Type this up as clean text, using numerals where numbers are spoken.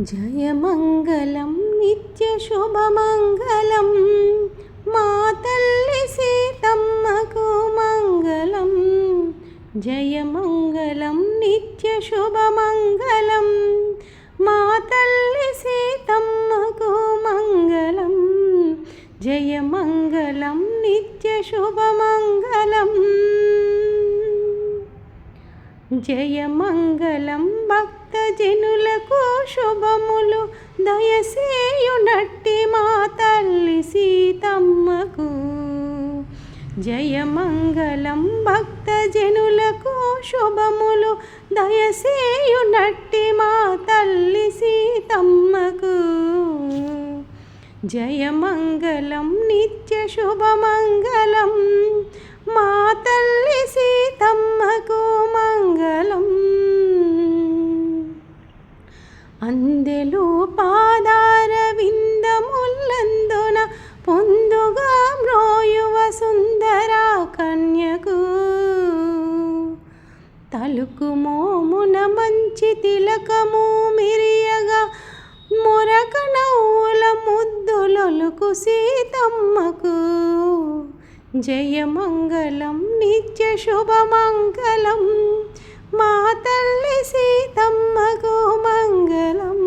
జయమంగళం నిత్యశుభమంగళం మా తల్లి సీతమ్మకు మంగళం. జయమంగళం నిత్యశుభమంగళం మా తల్లి సీతమ్మకు మంగళం. జయమంగళం నిత్యశుభమంగళం. జయమంగళం భక్తజనులకు శుభములు దయసేయునట్టి మా తల్లి సీతమ్మకు. జయమంగళం భక్తజనులకు శుభములు దయసేయునట్టి మా తల్లి సీతమ్మకు. జయమంగళం నిత్యశుభమంగళం మా తల్లి సీతమ్మకు మంగళం. అందెలు పాదార విందములందున పొందుగా మ్రోయువ సుందర కన్యకు. తలుకు మోమున మంచి తిలకము మిరియగా మొరక నవ్వుల ముద్దులొలుకు సీతమ్మకు. జయమంగళం నిత్యశుభమంగళం మా తల్లి సీతమ్మకు మంగళం.